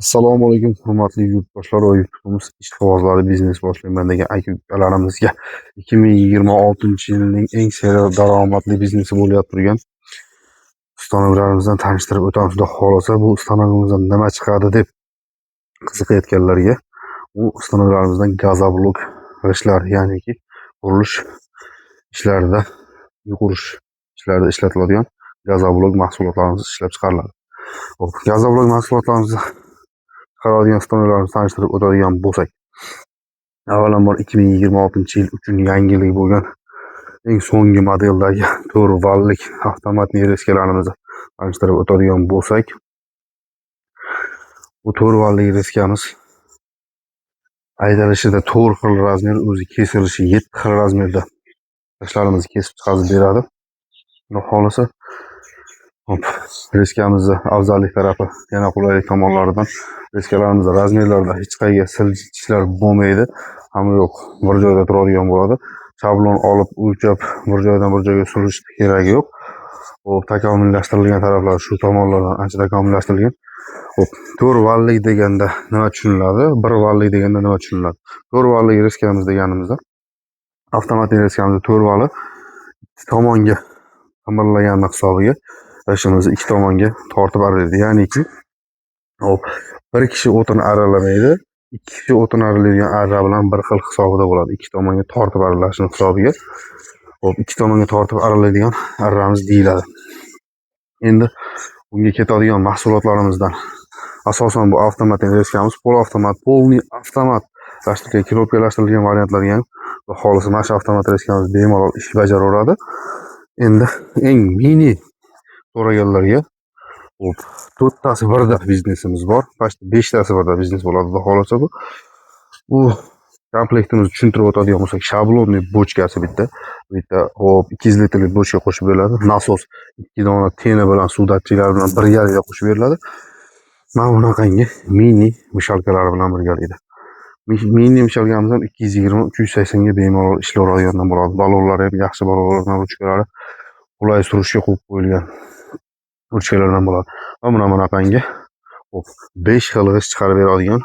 Assalomu alaykum, hurmatli yurtdoshlar va yurtimiz ishqibozlari, biznes boshlayman degan aka-ukalarimizga 2026-yilning eng seri daromadli biznesi bo'lib turgan ustanovlarimizdan tanishtirib o'tamiz. Xudo xohlasa bu ustanovimizdan nima chiqadi deb qiziqayotganlarga bu ustanovlarimizdan gazoblok g'ishtlar, ya'niki qurilish ishlarida, qurish ishlarida ishlatiladigan gazoblok mahsulotlarimiz ishlab chiqariladi. Gazoblok mahsulotlarimizni chiqaradigan ustanovlarimizni tanishtirib o'tadigan bo'lsak, avvalambor 2026-yil uchun yangilik bo'lgan eng so'nggi modeldagi 4 vallik avtomat reskalarimizni tanishtirib o'tadigan bo'lsak, bu 4 vallik reskamiz aytilishida 4 xil razmer, o'zi kesilishi 7 xil razmerda tashlarimizni kesib chiqarib beradi. Xudo xohlasa, reskamizni afzallik tarafi, yana qulaylik tomonlaridan reskalarimiz razmerlarda hech qayerga siljitishlar bo'lmaydi. Hamma yo'q, bir joyda turadigan bo'ladi. Shablon olib o'lchab bir joydan bir joyga surish keragi yo'q. Takomillashtirilgan taraflar shu tomonlardan ancha takomillashtirilgan. 4 vallik deganda nima tushuniladi? 1 vallik deganda nima tushuniladi? 4 vallik reskamiz deganimizda avtomatik reskamizda 4 valli ikki tomonga ta'mirlagan hisobiga ishimizni ikki tomonga tortib araladi. Ya'niki bir kishi o'tin aralamaydi, ikki kishi o'tin aralaydigan arra bilan bir xil hisobida bo'ladi. Ikki tomonga tortib aralashning hisobiga ikki tomonga tortib aralaydigan arramiz deyiladi. Endi bunga ketadigan mahsulotlarimizdan asosan bu avtomat reskamiz, polniy avtomat kiropkalashtirilgan variantlari ham xohlasa mana shu avtomat reskamiz bemalol ish bajaraveradi. Endi eng mini so'raganlarga to'rttasi birda biznesimiz bor. Pastda 5tasi birda biznes bo'ladi. Xudo xohlasa bu komplektimizni tushuntirib o'tadigan bo'lsak, shablonli bochkasi bitta 200 litrlik bochka qo'shib beriladi. Nasos 2 dona tena bilan suv datchiklari bilan birgalikda qo'shib beriladi. Mana bunaqangi mini mishalkalar bilan birgalikda. Mini mishalkamiz ham 220-380 ga bemalol ishlayveradigan bo'ladi. Balonlari ham yaxshi balonlardan, ruchkalari qulay surishga qo'yib qo'yilgan ruchkalardan bo'ladi. Mana bunaqangi 5 xil g'isht chiqarib beradigan,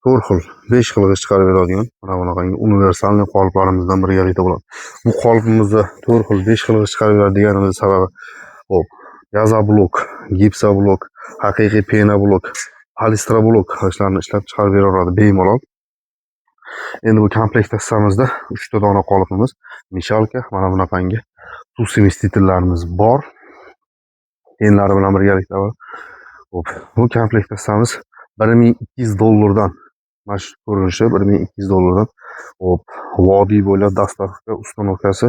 4 xil 5 xil g'isht chiqarib beradigan mana bunaqangi universalniy qoliplarimizdan birgalikda bo'ladi. Bu qolipimizda 4 xil 5 xil g'isht chiqarib beradi deganimiz sababi gazoblok, gipsoblok, haqiqiy pena blok, polistroblok g'ishtlarni ishlab chiqarib beraveradi bemalol. Endi bu komplekt hissamizda 3 ta dona qolipimiz, mishalka, mana bunaqangi suv semestitrlarimiz bor. Tenlari bilan birgalikda bor. Bu komplekt hissamiz $1200 mana shu ko'rinishi $1200. Vodiy bo'ylab dastavka ustanovkasi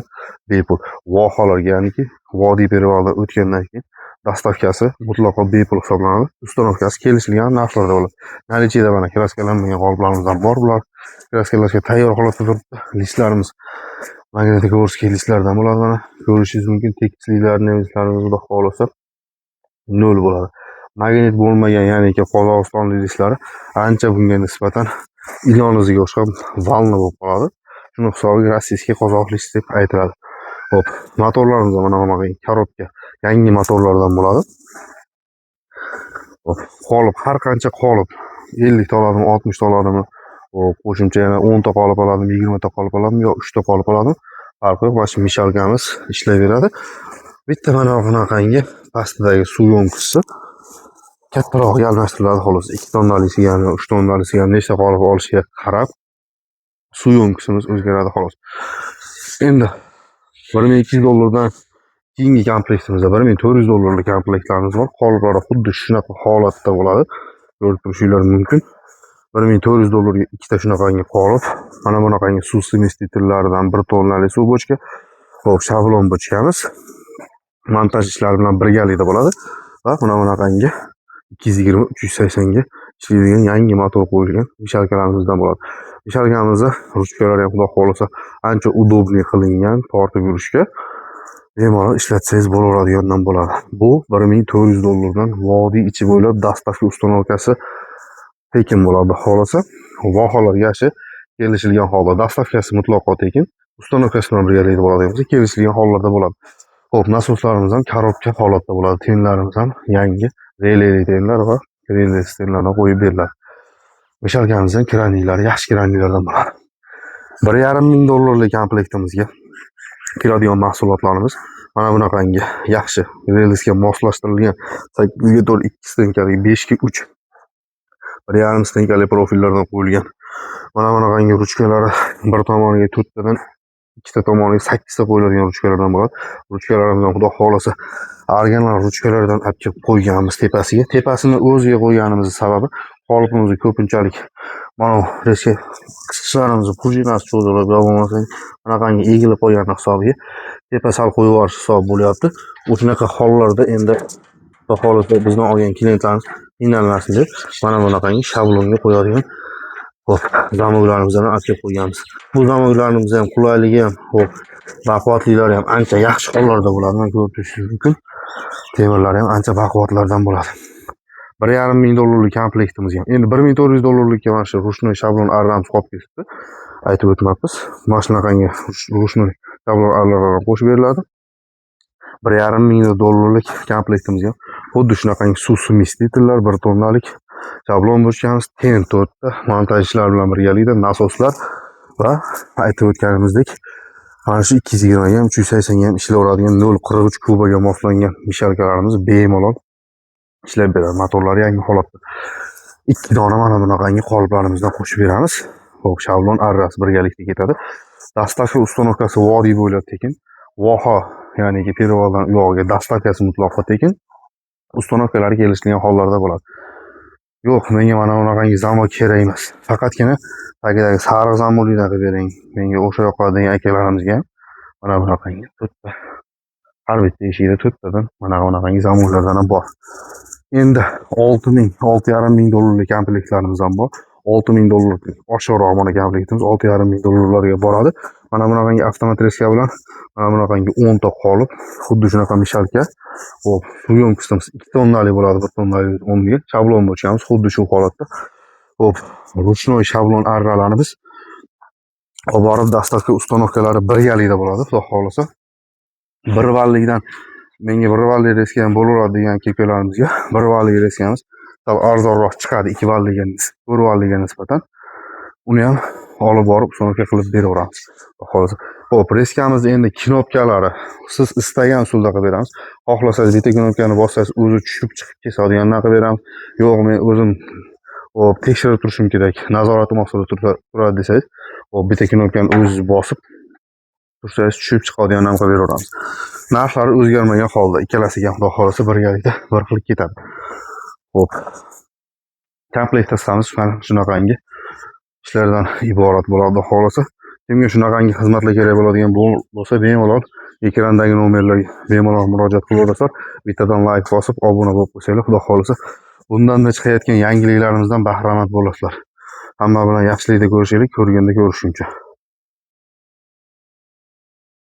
bepul. Vohalarga, ya'niki vodiy perivaldan o'tgandan keyin dastavkasi mutlaqo bepul hisoblanadi. Ustanovkasi kelishilgan narxlarda bo'ladi. Nalichida mana kraskalanmagan qoliplarimiz ham bor. Bular kraskalashga tayyor holatda turibdi. Listlarimiz magnitogorskiy listlardan bo'ladi. Mana ko'rishingiz mumkin. Tekisliklarni xudo xohlasa 0 bo'ladi. Magnit bo'lmagan, ya'niki Qozog'iston listlari ancha bunga nisbatan iloniziga o'xshab valna bo'lib qoladi. Shuni hisobiga rossiyskiy qozoq list deb aytiladi. Motorlarimiz mana bunaqangi korobka yangi motorlardan bo'ladi. Qolip har qancha qolip 50 ta oladimi, 60 ta oladimi, qo'shimcha yana 10 ta qolip oladimi, 20 ta qolip oladimi yo 3 ta qolip oladimi, farqi yo'q. Mana shu mishalkamiz ishlayveradi. Bitta mana bunaqangi pastidagi suv yo'nkisi kattaroq almashtiriladi. Xolos 2 tonnalisiga, 3 tonnalisiga nechta qolip olishiga qarab suv yo'nkisimiz o'zgaradi xolos. Endi $1200 keyingi komplektimizda $1400 komplektlarimiz bor. Qoliplari xuddi shunaqa holatda bo'ladi. Ko'rib turishingiz mumkin. $1400 ga ikkita shunaqangi qolip, mana bunaqangi suv semestitrlaridan 1 tonnalik suv bochka, shablon bochkamiz montaj ishlari bilan birgalikda bo'ladi va mana bunaqangi 220-380 ga ishlaydigan yangi motor qo'yilgan mishalkalarimizdan bo'ladi. Mishalkamizda ruchkalari ham xudo xohlasa ancha udobniy qilingan, tortib yurishga bemalol ishlatsangiz bo'laveradigandan bo'ladi. Bu $1400 dan vodiy ichi bo'ylab dastavka ustanovkasi tekin bo'ladi. Xohlasa vohalarga yaxshi kelishilgan holda dastavkasi mutlaqo tekin, ustanovkasi bilan birgalikda bo'ladigan bo'lsa kelishilgan hollarda bo'ladi. Nasoslarimiz ham korobka holatda bo'ladi. Tenlarimiz ham yangi releli tenlar va Releslardan qo'yib beriladi. Mishalkamizdan kraniylar, yaxshi kraniylardan bo'ladi. 1,5 ming dollarlik komplektimizga kiradigan mahsulotlarimiz mana bunaqangi yaxshi relesga moslashtirilgan 8 ga 4 2 stenkali 5 ga 3 1,5 stenkali profillardan qo'yilgan mana bunaqangi ruchkalari bir tomoniga 4 tadan ikkita tomoniga 8 ta qo'yiladigan ruchkalardan bo'ladi. Ruchkalarimizdan xudo xolasa original ruchkalardan olib kelib qo'yganmiz tepasiga. Tepasini o'ziga qo'yganimiz sababi qolipimizni ko'pinchalik mana reska qisqalarimizni prujinasi cho'zilib yo bo'lmasa bunaqangi egilib qo'ygan hisobiga tepa sal qo'yib yuborish hisob bo'lyapti. O'shunaqa hollarda endi xudo xolasa bizdan olgan klientlarimiz qiynalmasin deb mana bunaqangi shablonga qo'yadigan zamoklarimizni olib kelib qo'yganmiz. Bu zamoklarimiz ham qulayligi ham, baquvvatliklari ham ancha yaxshi hollarda bo'ladi. Mana ko'rib turishingiz mumkin. Temirlari ham ancha baquvvatlardan bo'ladi. 1,5 ming dollarlik komplektimiz ham. Endi 1400 dollarlikka mana shu rushnoy shablon arramiz qolib ketibdi. Aytib o'tmoqmiz. Mana shunaqangi rushnoy shablon arralar qo'shib beriladi. 1,5 ming dollarlik komplektimiz ham xuddi shunaqangi suv smesителlar 1 tonnalik shablon boshqamiz, ten 4 ta montaj ishlar bilan birgalikda nasoslar va aytib o'tganimizdek mana shu 220 ga ham 380 ga ham ishlayveradigan 0.43 kubaga moslangan mishalkalarimiz bemalol ishlab beradi. Motorlari yangi holatda. 2 dona mana bunaqangi qoliplarimizdan qo'shib beramiz. Xo'p, shablon arrasi birgalikda ketadi. Dastlabki uстановкасы vodiy bo'ylab tekin. Voha, ya'ni pervoldan uyog'iga dastlabkasi mutlaqo tekin. Uстановkalari kelishgan hollarda bo'ladi. Yo'q, menga mana bunaqangi zamok kerak emas. Faqatgina tagidagi sariq zamolini qilib bering. Menga o'sha yoqqa degan akalarimizga ham mana bunaqangi 4 ta har bitta eshikda 4 tadan mana bunaqangi zamollardan ham bor. Endi 6,5 ming dollarlik komplektlarimiz ham bor. 6 ming dollarlik oshiqroq mana komplektimiz 6,5 ming dollarlarga boradi. Mana bunaqangi avtomat reska bilan mana bunaqangi 10 ta qolib, xuddi shunaqa mishalka. Xo'p, suv qismimiz 2 tonnalik bo'ladi, 1 tonnalik 10 ga. Shablon bo'lchamiz xuddi shu holatda. Xo'p, ruchnoy shablon arralarimiz olib borib dastlabki uстановkalari birgalikda bo'ladi, xudo xolasa. 1 vallikdan menga 1 vallik reska ham bo'laveradi degan kepkalarimizga 1 vallik reskamiz sal arzonroq chiqadi 2 vallikga, 1 vallikga nisbatan. Uni ham olib borib uстановka qilib beraveramiz. Xolos. Xo'p, reskamizni endi knopkalari siz istagan usulda qilib beramiz. Xohlasangiz bitta knopkani bossangiz o'zi tushib chiqib kesadigandan qilib beramiz. Yo'q, men o'zim tekshirib turishim kerak, nazoratim ostida turadi desangiz, bitta knopkani o'zingiz bosib tursangiz tushib chiqadigandan qilib beraveramiz. Narxlari o'zgarmagan holda ikkalasiga ham xudo xolasa birgalikda bir qilib ketadi. Xo'p. Komplekt tastamiz mana shunaqangi ishlardan iborat bo'ladi xolasa. Kimga shunaqangi xizmatlar kerak bo'ladigan bo'lsa, bemalol ekrandagi nomerlarga bemalol murojaat qilaverasizlar. Bittadan like bosib, obuna bo'lib qo'ysanglar, xudo xolasa bundan chiqayotgan yangiliklarimizdan bahramand bo'lasizlar. Hamma bilan yaxshilikda ko'rishaylik, ko'rganda ko'rishguncha.